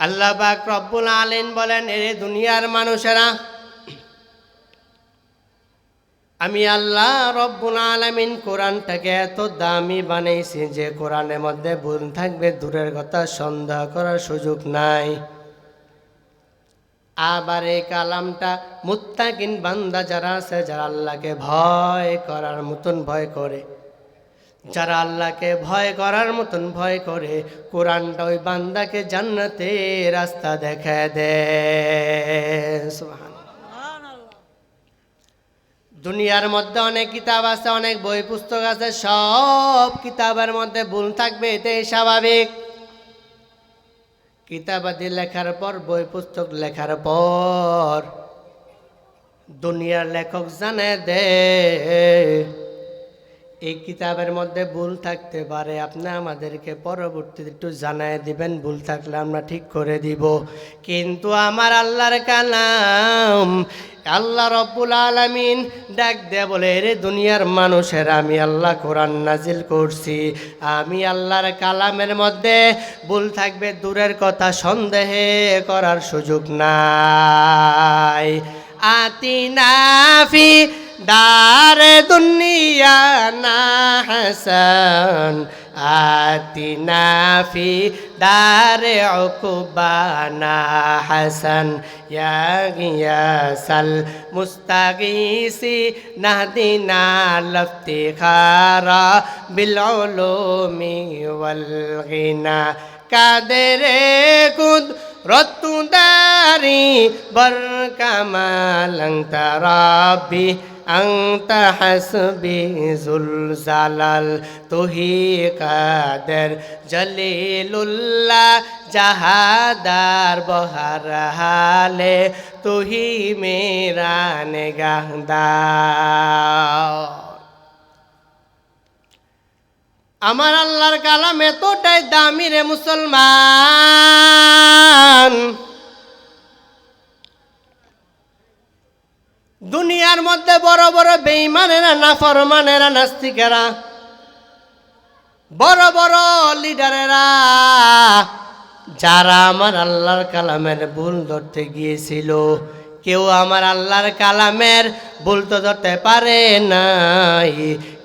আল্লাহ পাক রব্বুল আলামিন বলেন, এরে দুনিয়ার মানুষেরা, আমি আল্লাহ রব্বুল আলামিন কোরআনটাকে এত দামি বানাইছি যে কোরআনের মধ্যে ভুল থাকবে দূরের কথা, সন্দেহ করার সুযোগ নাই। আবার এই কালামটা মুত্তাকিন বান্দা যারা আছে, যারা আল্লাহকে ভয় করার মতন ভয় করে, যারা আল্লাহকে ভয় করার মতন ভয় করে, কোরআনটা ওই বান্দাকে জান্নাতের রাস্তা দেখায় দেয়। সুবহানাল্লাহ। দুনিয়ার মধ্যে অনেক কিতাব আছে, অনেক বই পুস্তক আছে, সব কিতাবের মধ্যে ভুল থাকবে, এটাই স্বাভাবিক। কিতাবাদি লেখার পর, বই পুস্তক লেখার পর দুনিয়ার লেখক জানে দে এই কিতাবের মধ্যে ভুল থাকতে পারে, আপনি আমাদেরকে পরবর্তীতে একটু জানায় দিবেন, ভুল থাকলে আমরা ঠিক করে দিব। কিন্তু আমার আল্লাহর কালাম, আল্লাহ রব্বুল আলামিন ডাক দেয়া বলে, রে দুনিয়ার মানুষের, আমি আল্লাহ কোরআন নাজিল করছি, আমি আল্লাহর কালামের মধ্যে ভুল থাকবে দূরের কথা, সন্দেহে করার সুযোগ নাই। আতিনা ফি দারে দুনিয়া না হাসান, আতিনা ফি দারে উকবানা হাসান, ইয়া গিয়াসাল মুস্তাগীসি নাহদিনা লফতিখারা বিল উলুমি ওয়াল গিনা, কাদেরে কুদ রতুদারি বর কামালং তারাবি أنت حسبي ذو الجلال তুহি কাদের জলিলুল্লাহ জাহাদার বহার হালে তুহি মেরা নিগাহদার। আমার আল্লাহর কালাম এতটাই দামি রে মুসলমান, দুনিয়ার মধ্যে বড় বড় বেঈমানেরা, নাফরমানেরা, নাস্তিকেরা, বড় বড় লিডারেরা, যারা আমার আল্লাহর কালামের ভুল ধরতে গিয়েছিল, কেউ আমার আল্লাহর কালামের ভুল তো ধরতে পারে নাই,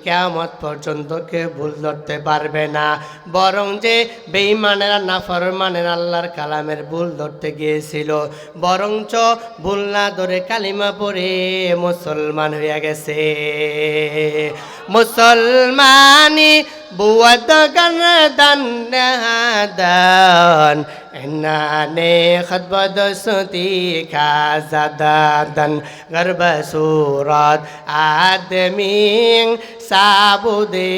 কিয়ামত পর্যন্ত কেউ ভুল ধরতে পারবে না। বরং যে বেঈমানেরা, নাফরমানেরা আল্লাহর কালামের ভুল ধরতে গিয়েছিল, বরঞ্চ ভুল না ধরে কালিমা পড়ে মুসলমান হয়ে গেছে। মুসলমানি বুয়াদ গানদান নাহাদান, ইন্নানে খতবদ সুতি খাজাদান, গর্ব সুরাত আদমিং সাবুদে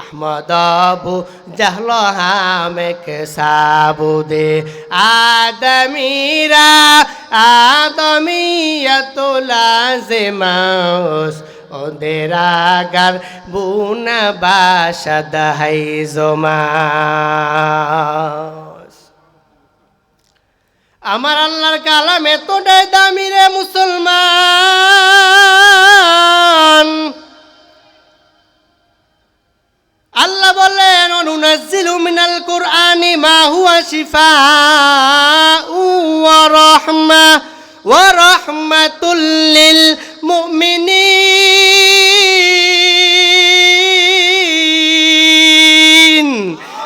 আহমদ আবু জাহল হামেক সাবুদে, আদমিরা আদমিয়াত লাজিমাস, ওদের আগার বুনা বাসাদ হাইজমাস। আমার আল্লাহর কালাম এতটাই দামি রে মুসলমান, আল্লাহ বলেন, অনুনাজ্জিলু মিনাল কুরআনি মা হুয়া শিফাউ ওয়া রাহমা ওয়া রাহমাতুল লিল মুমিনিন।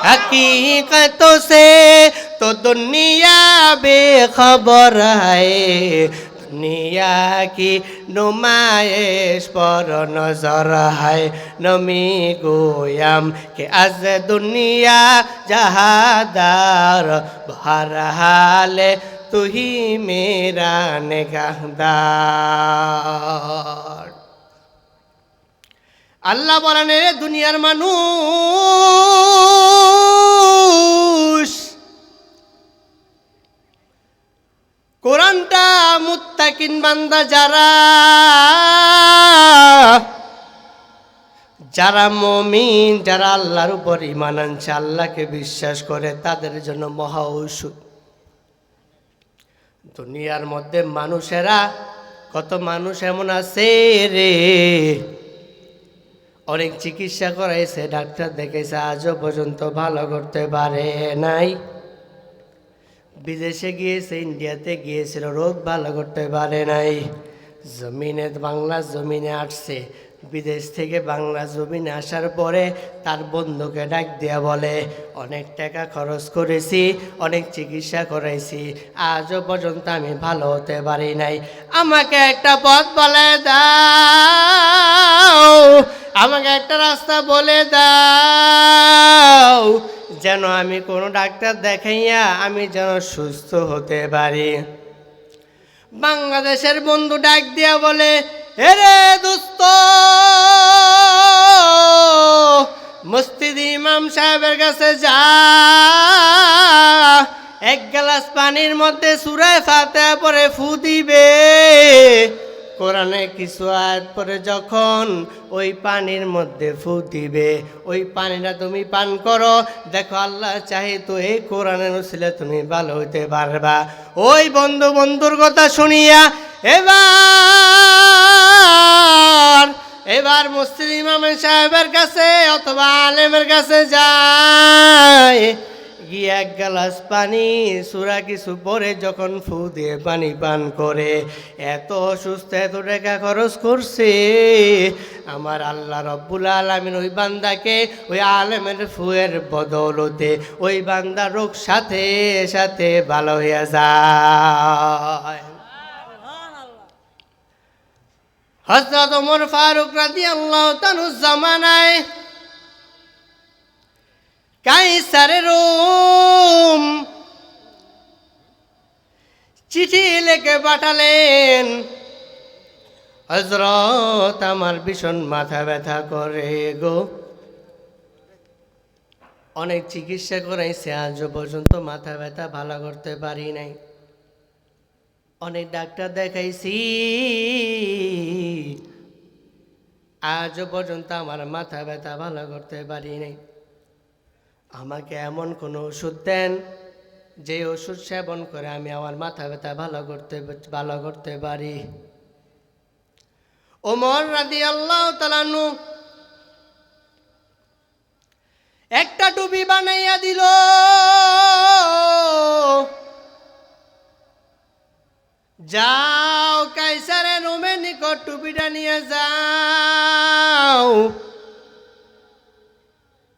हकीकतों से तो दुनिया बेखबर है, दुनिया की नुमाइश पर नजर है, नमी गोयम के अज दुनिया जहादार, बहर हाल तू ही मेरा निगाहदार। আল্লাহ বলেন, রে দুনিয়ার মানুষ, কোরআনটা মুত্তাকিন বান্দা যারা, যারা মুমিন, যারা আল্লাহর উপর ঈমান আনছে, আল্লাহকে বিশ্বাস করে, তাদের জন্য মহা ঔষধ। দুনিয়ার মধ্যে মানুষেরা, কত মানুষ এমন আছে রে, অনেক চিকিৎসা করাইছে, ডাক্তার দেখেছে, আজও পর্যন্ত ভালো করতে পারে নাই। বিদেশে গিয়েছে, ইন্ডিয়াতে গিয়েছিল, রোগ ভালো করতে পারে নাই। জমিনে, বাংলা জমিনে আসছে। বিদেশ থেকে বাংলা জমিনে আসার পরে তার বন্ধুকে ডাক দিয়া বলে, অনেক টাকা খরচ করেছি, অনেক চিকিৎসা করাইছি, আজও পর্যন্ত আমি ভালো হতে পারি নাই। আমাকে একটা পথ বলে দাও, আমাকে একটা রাস্তা বলে দাও, যেন আমি কোনো ডাক্তার দেখাইয়া আমি যেন সুস্থ হতে পারি। বাংলাদেশের বন্ধু ডাক দিয়া বলে, এরে দোস্ত, মসজিদ ইমাম সাহেবের কাছে যা, এক গ্লাস পানির মধ্যে সূরা ফাতিহা পড়ে ফু দিবে। কোরআনে কিছু আয়াত পরে যখন ওই পানির মধ্যে ফু দিবে, ওই পানিটা তুমি পান করো, দেখো আল্লাহ চাহে তো এই কোরআনের উসিলায় তুমি ভালো হইতে পারবা। ওই বন্ধুর কথা শুনিয়া এবার মসজিদ ইমাম সাহেবের কাছে অথবা আলেমের কাছে যায়, গিয়ে এক গ্লাস পানি সূরা কিছু পরে যখন ফু দিয়ে পানি পান করে, এত অসুস্থ, এত টাকা খরচ করছে, আমার আল্লাহ রব্বুল আলামিন ওই বান্দাকে ওই আলেমের ফুয়ের বদৌলতে ওই বান্দার রোগ সাথে সাথে ভালো হয়ে যায়। হযরত ওমর ফারুক রাদিয়াল্লাহু তাআলা জামানায় কাইসারে রোম চিঠি লিখে পাঠালেন, হযরত আমার ভীষণ মাথা ব্যথা করে গো, অনেক চিকিৎসা করাইছে, আজও পর্যন্ত মাথা ব্যথা ভালো করতে পারি নাই, অনেক ডাক্তার দেখাইছি, আজও পর্যন্ত আমার মাথা ব্যথা ভালো করতে পারি নাই। আমাকে এমন কোনো ওষুধ দেন যে ওষুধ সেবন করে আমি আমার মাথা ব্যথা ভালো করতে পারি। ওমর রাদিয়াল্লাহু তাআলা আনহু একটা টুপি বানাইয়া দিল, যাও কাইসারে রোমের নিকট টুপিটা নিয়ে যাও,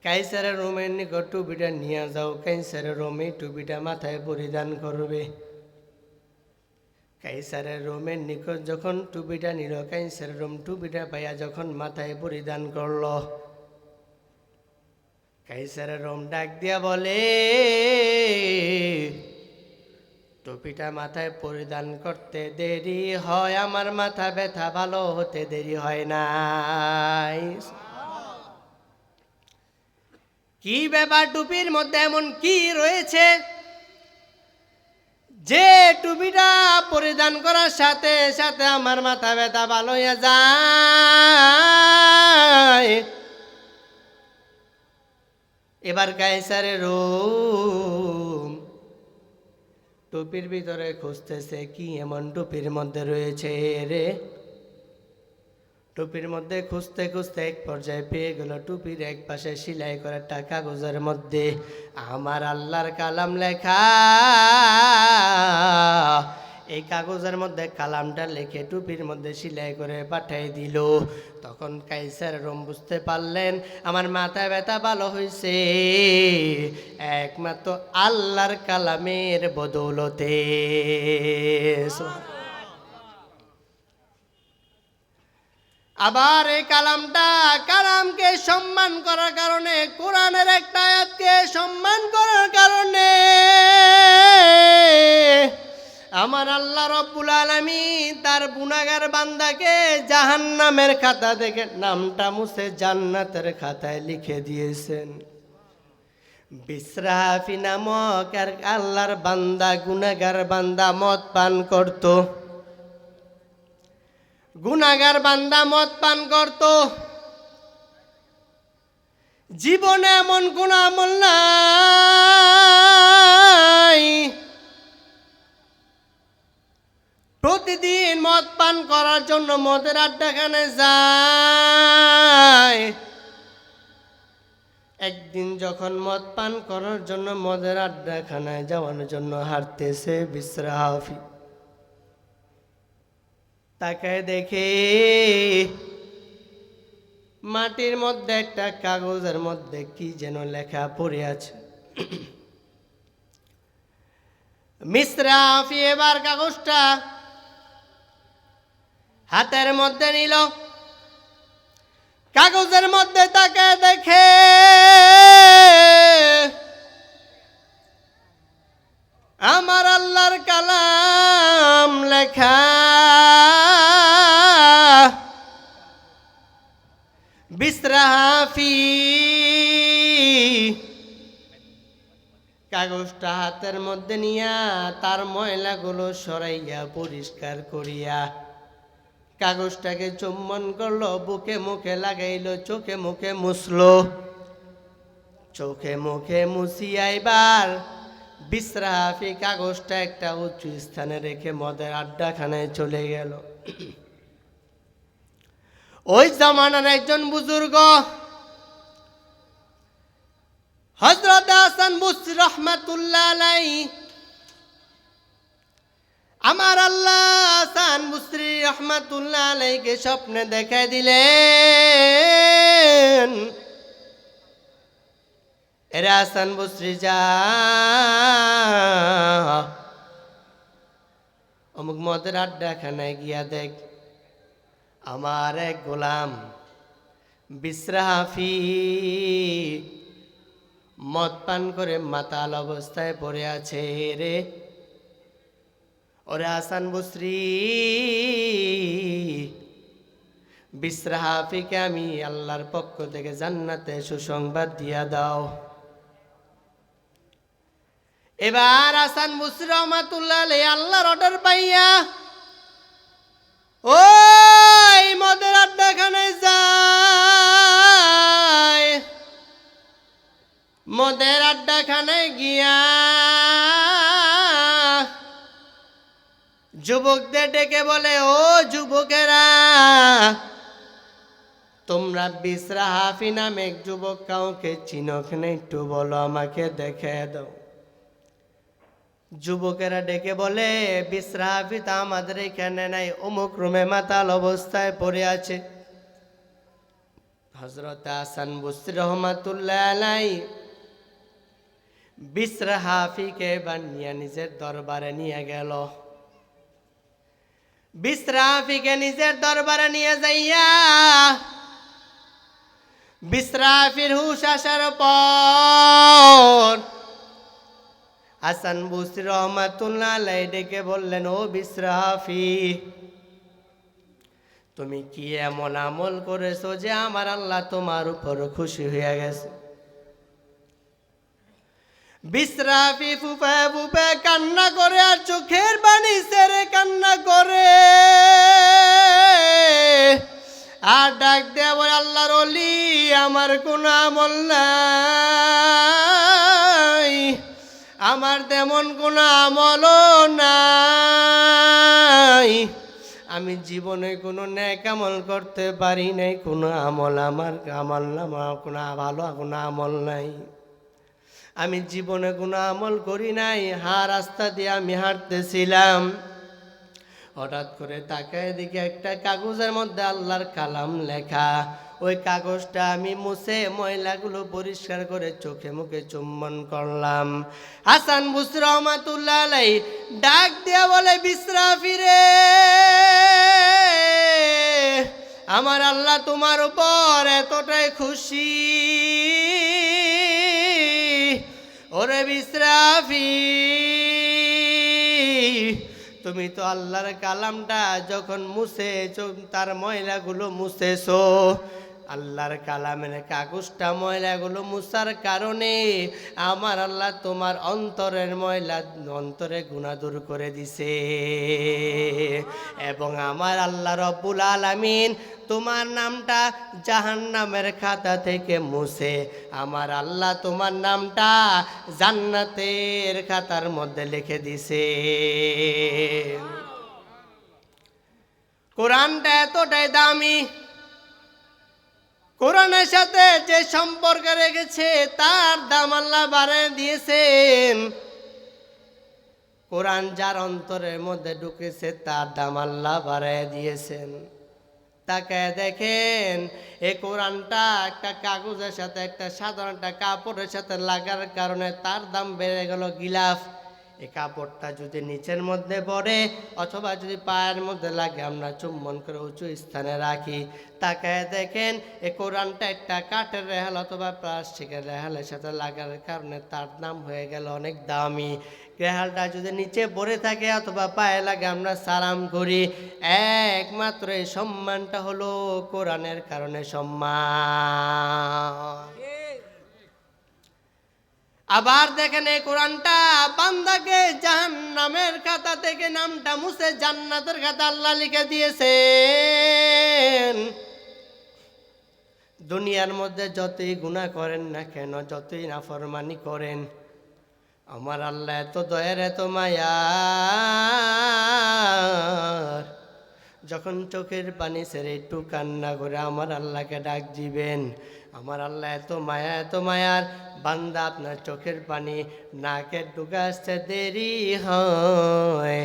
কাইসারে রোমের নিকট টুপিটা নিয়ে যাও, কাইসারে রোমে টুপিটা মাথায় পরিধান করবে। কাইসারের রোমের নিকট যখন টুপিটা নিল, কাইসারের রোম টুপিটা পাইয়া যখন মাথায় পরিধান করল, কাইসারের রোম ডাক দিয়া বলে, টুপিটা মাথায় পরিধান করতে দেরি হয়, আমার মাথা ব্যথা ভালো হতে দেরি হয় নাই। কি ব্যাপার, টুপির মধ্যে এমন কি রয়েছে যে টুপিটা পরিধান করার সাথে সাথে আমার মাথা ব্যথা ভালো হয়ে যায়? এবার কাইসারের রোম টুপির ভিতরে খুঁজতেছে কি এমন টুপির মধ্যে রয়েছে রে। টুপির মধ্যে খুঁজতে খুঁজতে এক পর্যায়ে পেয়ে গেল টুপির এক পাশে সেলাই করা একটা কাগজের মধ্যে আমার আল্লাহর কালাম লেখা। এই কাগজের মধ্যে কালামটা লিখে টুপির মধ্যে সেলাই করে পাঠিয়ে দিল। তখন কাইসার রোম বুঝতে পারলেন আমার মাথা ব্যথা ভালো হয়েছে একমাত্র আল্লাহর কালামের বদৌলতে। আবার এই কালামকে সম্মান করার কারণে, কোরআনের একটা আয়াতকে সম্মান করার কারণে আমার আল্লাহ রব্বুল আলামিন তার গুনাহগার বান্দাকে জাহান্নামের খাতা থেকে নামটা মুছে জান্নাতের খাতায় লিখে দিয়েছেন। বিসরাফি নামক আর আল্লাহর বান্দা, গুনাহগার বান্দা মদ পান করত। গুনাহগার বান্দা মদ পান করত। জীবনে এমন কোন আমল নাই, প্রতিদিন মদ পান করার জন্য মদের আড্ডাখানে যায়, একদিন যখন মদ পান করার জন্য মদের আড্ডাখানায় যাওয়ার জন্য হাঁটতেছে বিশ্রাফি, তাকে দেখে মাটির মধ্যে একটা কাগজের মধ্যে কি যেন লেখা পড়ে আছে। মিসরাফি এবার কাগজটা হাতের মধ্যে নিল, কাগজের মধ্যে তাকে দেখে আমার আল্লাহর কালাম লেখা। বিশ্রাফি কাগজটা হাতের মধ্যে নিয়া তার ময়লাগুলো সরাইয়া পরিষ্কার করিয়া কাগজটাকে চুম্বন করলো, বুকে মুখে লাগাইলো, চোখে মুখে মুছলো। চোখে মুখে মুছিয়া এবার বিশ্রাফি কাগজটা একটা উঁচু স্থানে রেখে মদের আড্ডাখানায় চলে গেল। ওই জামানার একজন বুজুর্গ হযরত হাসান বসরি রহমাতুল্লাহ আলাইহি, আমার আল্লাহ হাসান বসরি রহমাতুল্লাহ আলাইহিকে স্বপ্নে দেখাই দিলেন, এরা হাসান বসরি যা অমুক মদের আড্ডাখানায় গিয়া দেখ আমার এক গোলাম বিশ্রাফি মদ পান করে মাতাল অবস্থায় পড়ে আছে রে। ওরে হাসান বসরি, বিশ্রাফিকে আমি আল্লাহর পক্ষ থেকে জান্নাতে সুসংবাদ দিয়া দাও। এবার হাসান বসরি রহমাতুল্লাহ আলাইহি আল্লাহর অর্ডার পাইয়া ওই মদের আড্ডাখানায় যায়। মদের আড্ডাখানায় গিয়া যুবকদের ডেকে বলে, ও যুবকেরা, তোমরা বিশ্রাফি নামে এক যুবক কাউকে চিনক না? একটু বলো, আমাকে দেখে দাও। যুবকেরা ডেকে বলে, বিশ্রাফি তা আমাদের এখানে নাই, অমুক রুমে মাতাল অবস্থায় পড়ে আছে। হযরত হাসান বসরি রহমাতুল্লাহ আলাইহি বিশ্রাফিকে বানিয়ে নিজের দরবারে নিয়ে গেল। বিশ্রাফিকে নিজের দরবারে নিয়ে যাইয়া বিশ্রাফির হুঁশ আসার পর হাসান বসরি রহমাতুল্লাহ আলাইহি ডেকে বললেন, ও বিশ্রাফি, তুমি কি এমন আমল করেছো যে আমার আল্লাহ তোমার উপর খুশি হয়ে গেছে? বিশ্রাফি ফুপে ফুপে কান্না করে আর চোখের পানি ছেড়ে কান্না করে আর ডাক দেয়া বলে, আল্লাহর ওলি, আমার কোনো আমল নাই, আমার তেমন কোনো আমলও নাই, আমি জীবনে কোনো নেক আমল করতে পারি নাই, কোনো আমল আমার আমল না, কোনো ভালো কোনো আমল নাই, আমি জীবনে কোনো আমল করি নাই। রাস্তা দিয়ে আমি হাঁটতেছিলাম, হঠাৎ করে তাকায় দিকে একটা কাগজের মধ্যে আল্লাহর কালাম লেখা। ওই কাগজটা আমি মুছে ময়লাগুলো পরিষ্কার করে চোখে মুখে চুম্বন করলাম। হাসান বসরি রহমাতুল্লাহ আলাইহি ডাক দিয়া বলে, বিশ্রাফি রে, আমার আল্লাহ তোমার উপর এতটাই খুশি। ওরে বিশ্রাফি, তুমি তো আল্লাহর কালামটা যখন মুছেছো, তার ময়লাগুলো মুছেছো, আল্লাহর কালামের কাগজটা ময়লাগুলো মুছার কারণে আমার আল্লাহ তোমার অন্তরের ময়লা, অন্তরে গুনাহ দূর করে দিছে, এবং আমার আল্লাহ রব্বুল আলামিন তোমার নামটা জাহান্নামের খাতা থেকে মুছে আমার আল্লাহ তোমার নামটা জান্নাতের খাতার মধ্যে লিখে দিছে। কোরআনটা এতটাই দামি, কোরআনের সাথে যে সম্পর্ক রেখেছে তার দাম আল্লাহ বাড়িয়ে দিয়েছেন। কোরআন যার অন্তরের মধ্যে ঢুকেছে তার দাম আল্লাহ বাড়িয়ে দিয়েছেন। তাকে দেখেন এই কোরআনটা একটা কাগজের সাথে একটা সাধারণ একটা কাপড়ের সাথে লাগার কারণে তার দাম বেড়ে গেল গিলাফ। এই কাপড়টা যদি নিচের মধ্যে পড়ে অথবা যদি পায়ের মধ্যে লাগে আমরা চুম্বন করে উঁচু স্থানে রাখি। তাকে দেখেন এই কোরআনটা একটা কাঠের রেহাল অথবা প্লাস্টিকের রেহালের সাথে লাগার কারণে তার দাম হয়ে গেল অনেক দামি। রেহালটা যদি নিচে পড়ে থাকে অথবা পায়ে লাগে আমরা সালাম করি। একমাত্র এই সম্মানটা হলো কোরআনের কারণে সম্মান। আবার দেখেন এই কোরআনটা বান্দাকে জাহান্নামের খাতা থেকে নামটা মুছে জান্নাতের খাতা আল্লাহ লিখে দিয়েছেন। দুনিয়ার মধ্যে যতই গুনাহ করেন না কেন, যতই নাফরমানি করেন, আমার আল্লাহ এত দয়ার এত মায়ার, যখন চোখের পানি ছেড়ে একটু কান্না করে আমার আল্লাহকে ডাক দিবেন, আমার আল্লাহ এত মায়া এত মায়ার, বান্দা আপনার চোখের পানি নাকে ঢুকে আসতে দেরি হয়,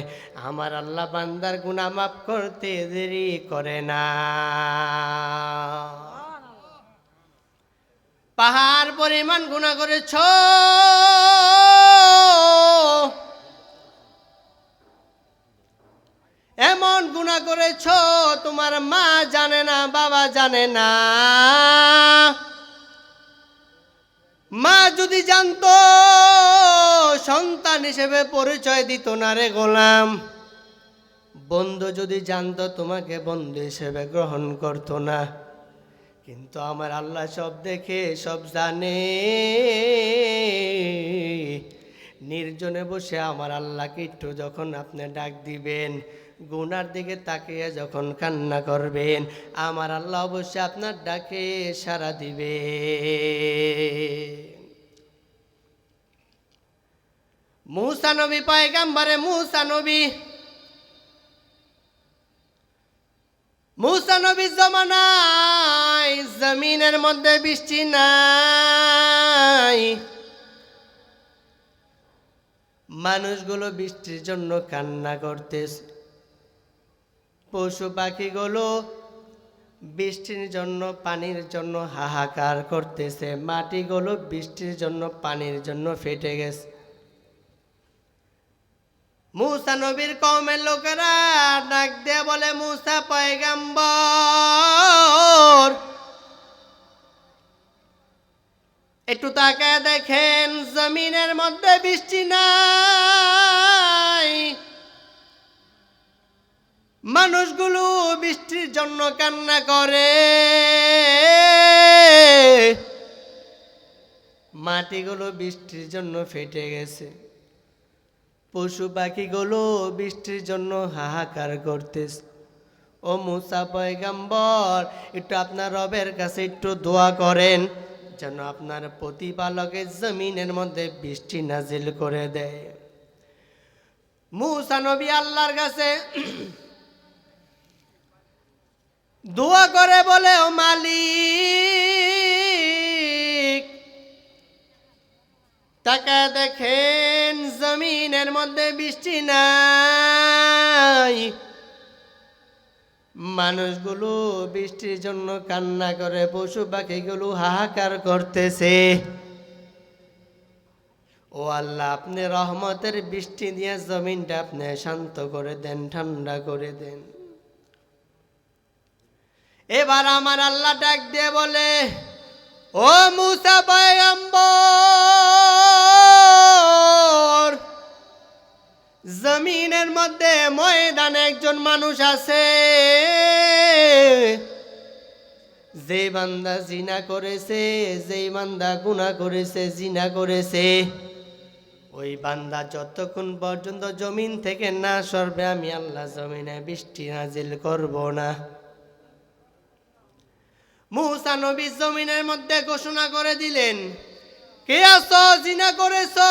আমার আল্লাহ বান্দার গুনাহ মাফ করতে দেরি করে না। পাহাড় পরিমাণ গুনাহ করেছ, এমন গুনাহ করেছ তোমার মা জানে না, বাবা জানে না। মা যদি জানতো সন্তান হিসেবে পরিচয় দিত না রে গোলাম। বন্ধু যদি জানতো তোমাকে বন্ধু হিসেবে গ্রহণ করতো না। কিন্তু আমার আল্লাহ সব দেখে সব জানে, নির্জনে বসে আমার আল্লাহকে একটু যখন আপনি ডাক দিবেন, গুনার দিকে তাকিয়ে যখন কান্না করবেন, আমার আল্লাহ অবশ্যই আপনার ডাকে সাড়া দিবে। মুসা নবী পয়গম্বরে মুসা নবীর জমানায় জমিনের মধ্যে বৃষ্টি নাই। মানুষগুলো বৃষ্টির জন্য কান্না করতেছে, পশু পাখিগুলো বৃষ্টির জন্য পানির জন্য হাহাকার করতেছে, মাটিগুলো বৃষ্টির জন্য পানির জন্য ফেটে গেছে। মুসা নবীর কওমের লোকেরা ডাক দিয়ে বলে, মুসা পয়গম্বর একটু তাকায় দেখেন জমিনের মধ্যে বৃষ্টি নাই, মানুষগুলো বৃষ্টির জন্য কান্না করে, মাটিগুলো বৃষ্টির জন্য ফেটে গেছে, পশু পাখিগুলো বৃষ্টির জন্য হাহাকার করতেছে। ও মুসা পয়গম্বর একটু আপনার রবের কাছে একটু দোয়া করেন যেন আপনার প্রতিপালকের জমিনের মধ্যে বৃষ্টি নাজিল করে দেয়। মুসা নবী আল্লাহর কাছে দোয়া করে বলে, ও মালিক তাকায় দেখেন জমিনের মধ্যে বৃষ্টি নাই, মানুষগুলো বৃষ্টির জন্য কান্না করে, পশু পাখিগুলো হাহাকার করতেছে। ও আল্লাহ আপনি রহমতের বৃষ্টি দিয়ে জমিনটা আপনি শান্ত করে দেন, ঠান্ডা করে দেন। এবার আমার আল্লাহ ডাক দিয়ে বলে, ও মুসা পয়গম্বর জমিনের মধ্যে ময়দানে একজন মানুষ আছে, যে বান্দা জিনা করেছে, যেই বান্দা গুনাহ করেছে, জিনা করেছে, ওই বান্দা যতক্ষণ পর্যন্ত জমিন থেকে না সরবে আমি আল্লাহ জমিনে বৃষ্টি নাজিল করব না। মুসা নবী জমিনের মধ্যে ঘোষণা করে দিলেন, কে আছো জিনা করেছো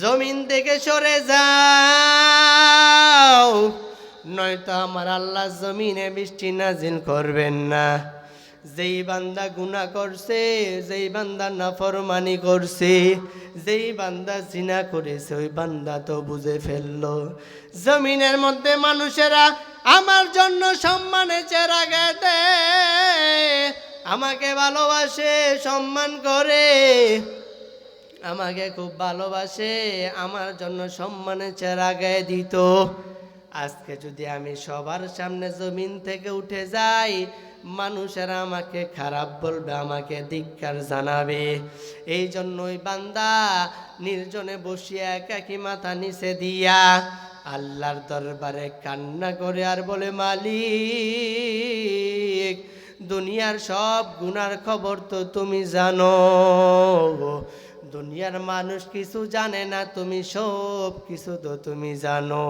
জমিন থেকে সরে যাও, নয়তো আমার আল্লাহ জমিনে বৃষ্টি নাজিল করবেন না। যেই বান্দা গুনাহ করছে, যেই বান্দা নাফরমানি করছে, যেই বান্দা জিনা করেছে, ওই বান্দা তো বুঝে ফেললো জমিনের মধ্যে মানুষেরা আমার জন্য সম্মানে চেহারা গেতে, আমাকে ভালোবাসে, সম্মান করে, আমাকে খুব ভালোবাসে, আমার জন্য সম্মানে চেহারা গায়ে দিত। আজকে যদি আমি সবার সামনে জমিন থেকে উঠে যাই, মানুষেরা আমাকে খারাপ বলবে, আমাকে ধিক্কার জানাবে। এই জন্যই বান্দা নির্জনে বসিয়া একাকী মাথা নিচে দিয়া আল্লাহর দরবারে কান্না করে আর বলে, মালিক, দুনিয়ার সব গুনার খবর তো তুমি জানো, দুনিয়ার মানুষ কিছু জানে না, তুমি সব কিছু তো তুমি জানো।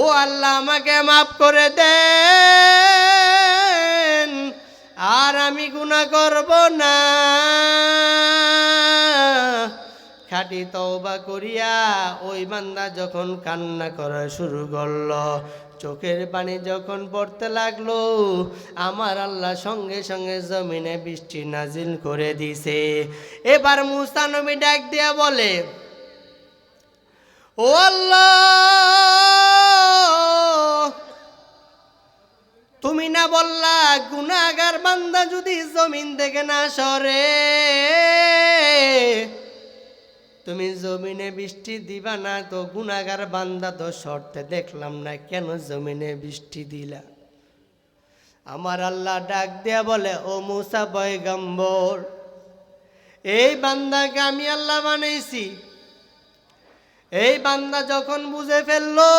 ও আল্লাহ, আমাকে মাফ করে দেন, আর আমি গুনাহ করব না। খাঁটি তওবা করিয়া ওই বান্দা যখন কান্না করা শুরু করলো, চোখের পানি যখন পড়তে লাগলো, আমার আল্লাহ সঙ্গে সঙ্গে জমিনে বৃষ্টি নাজিল করে দিছে। এবার মুসা নবী ডাক দিয়া বলে, ও আল্লাহ, তুমি না বললা গুনাহগার বান্দা যদি জমিন থেকে না সরে, তুমি জমিনে বৃষ্টি দিবা না, তো গুনাহগার বান্দা তো সরতে দেখলাম না, কেন জমিনে বৃষ্টি দিলা? আমার আল্লাহ ডাক দেয়া বলে, ও মুসা পয়গম্বর, এই বান্দাকে আমি আল্লাহ বানাইছি। এই বান্দা যখন বুঝে ফেললো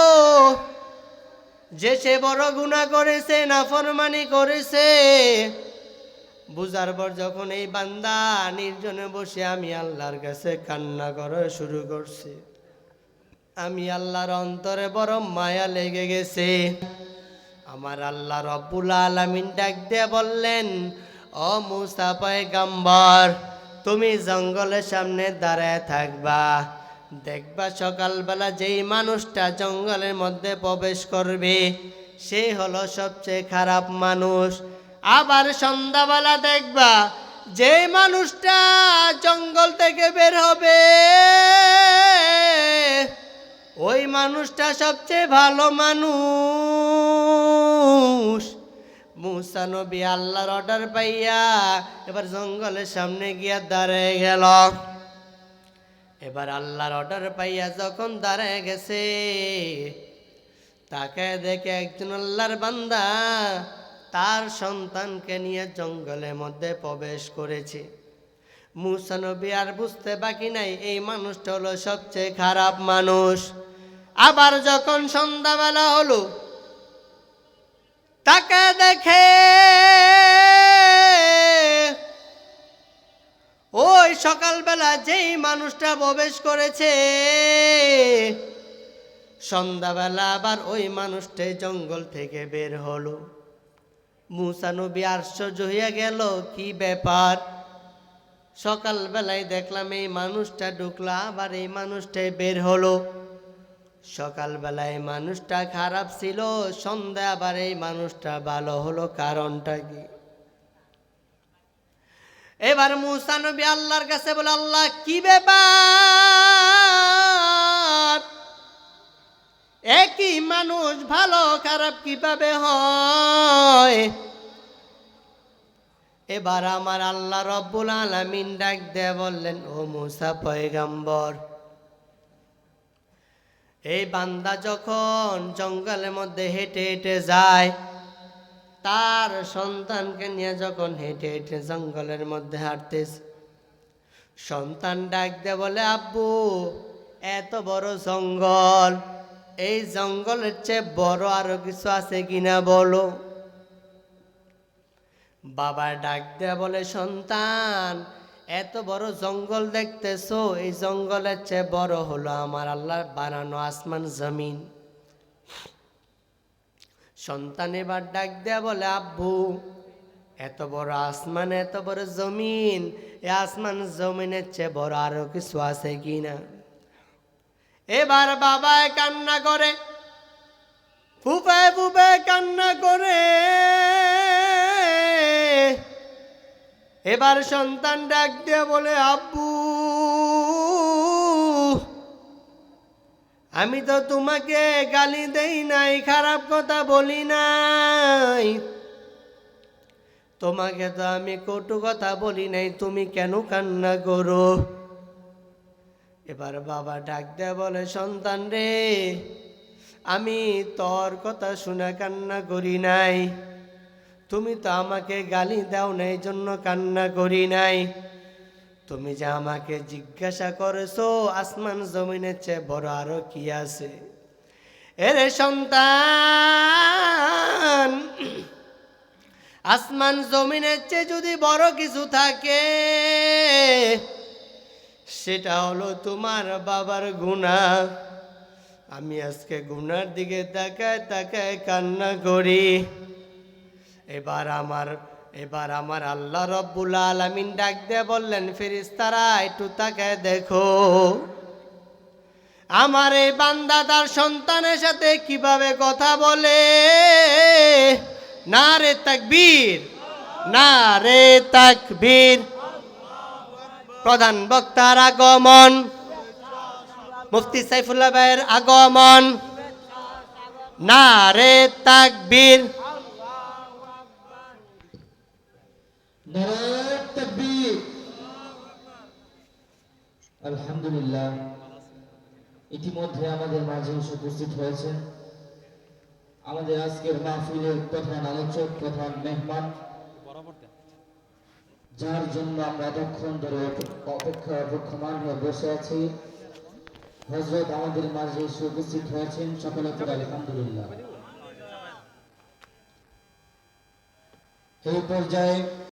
যে সে বড় গুনাহ করেছে, নাফরমানি করেছে, বুঝার পর যখন এই বান্দা নির্জনে বসে আমি আল্লাহর কাছে কান্না করা শুরু করছে, আমি আল্লাহর অন্তরে বড় মায়া লেগে গেছে। আমার আল্লাহ রব্বুল আলামিন ডাক দিয়ে বললেন, ও মুসা পয়গম্বর, তুমি জঙ্গলের সামনে দাঁড়ায় থাকবা, দেখবা সকালবেলা যেই মানুষটা জঙ্গলের মধ্যে প্রবেশ করবে সে হলো সবচেয়ে খারাপ মানুষ। আবার সন্ধ্যাবেলা দেখবা যে মানুষটা জঙ্গল থেকে বের হবে ওই মানুষটা সবচেয়ে ভালো মানুষ। মুসা নবী আল্লাহর অর্ডার পাইয়া এবার জঙ্গলের সামনে গিয়া দাঁড়ায় গেল। এবার আল্লাহর অর্ডার পাইয়া যখন দাঁড়ায় গেছে, তাকে দেখে একজন আল্লাহর বান্দা তার সন্তানকে নিয়ে জঙ্গলের মধ্যে প্রবেশ করেছে। মুসা নবী আর বুঝতে বাকি নাই এই মানুষটা হলো সবচেয়ে খারাপ মানুষ। আবার যখন সন্ধ্যাবেলা হলো, তাকে দেখে ওই সকালবেলা যেই মানুষটা প্রবেশ করেছে, সন্ধ্যাবেলা আবার ওই মানুষটাই জঙ্গল থেকে বের হলো। মুসা নবী আশ্চর্য হইয়া গেল, কি ব্যাপার? সকালবেলায় দেখলাম এই মানুষটা ঢুকলো, আবার এই মানুষটাই বের হলো। সকালবেলায় মানুষটা খারাপ ছিল, সন্ধ্যা আবার এই মানুষটা ভালো হলো, কারণটা কি? এবার মুসা নবী আল্লাহর কাছে বলে, আল্লাহ, কি ব্যাপার? একই মানুষ ভালো খারাপ কিভাবে হয়? এবার আমার আল্লাহ রব্বুল আলামিন ডাক দিয়ে বললেন, ও মুসা পয়গম্বর, এই বান্দা যখন জঙ্গলের মধ্যে হেঁটে হেঁটে যায়, তার সন্তানকে নিয়ে যখন হেঁটে হেঁটে জঙ্গলের মধ্যে হাঁটতেছে, সন্তান ডাক দিয়ে বলে, আব্বু, এত বড় জঙ্গল, এই জঙ্গলের চেয়ে বড় আরো কিছু আছে কিনা বলো। বাবা ডাক দিয়ে বলে, সন্তান, এত বড় জঙ্গল দেখতেছো, এই জঙ্গলের চেয়ে বড় হলো আমার আল্লাহর বানানো আসমান জমিন। সন্তান এবার ডাক দেয়া বলে, আব্বু, এত বড় আসমান, এত বড় জমিন, এই আসমান জমিনের চেয়ে বড় আরো কিছু আছে কিনা? এবার বাবা কান্না করে, ফুপায় ফুপায় কান্না করে এবার সন্তান ডাক দিয়ে বলে, আব্বু আমি তো তোমাকে গালি দেই নাই, খারাপ কথা বলি নাই, তোমাকে তো আমি কটু কথা বলি নাই, তুমি কেন কান্না করো? এবার বাবা ডাক দেয়া বলে, সন্তান রে, আমি তোর কথা শুনে কান্না করি নাই, তুমি তো আমাকে গালি দাও না, এই জন্য কান্না করি নাই, তুমি যে আমাকে জিজ্ঞাসা করেছো আসমান জমিনের চেয়ে বড় আরো কি আছে, এরে সন্তান, আসমান জমিনের চেয়ে যদি বড় কিছু থাকে সেটা হলো তোমার বাবার গুনাহ। আমি আজকে গুনার দিকে তাকায় তাকায় কান্না করি। এবার আমার আল্লাহ রব্বুল আলামিন ডাক দিয়ে বললেন, ফেরেশতারা একটু তাকায় দেখো আমার এই বান্দা তার সন্তানের সাথে কিভাবে কথা বলে। নারে তাকবীর, নারে তাকবীর। প্রধান বক্তার আগমন, মুফতি সাইফুল্লাহ ভাইয়ের আগমন, নারে তাকবীর। নারে তাকবীর। আলহামদুলিল্লাহ, ইতিমধ্যে আমাদের মাঝে এসে উপস্থিত হয়েছেন আমাদের আজকের মাহফিলের প্রধান আলোচক, প্রধান মেহমান, যার জন্য আমরা এতক্ষণ ধরে অপেক্ষমান হয়ে বসে আছি। হযরত আমাদের মাঝে এসে উপস্থিত হয়েছেন, সকলে পড়ে আলহামদুলিল্লাহ। এই পর্যায়ে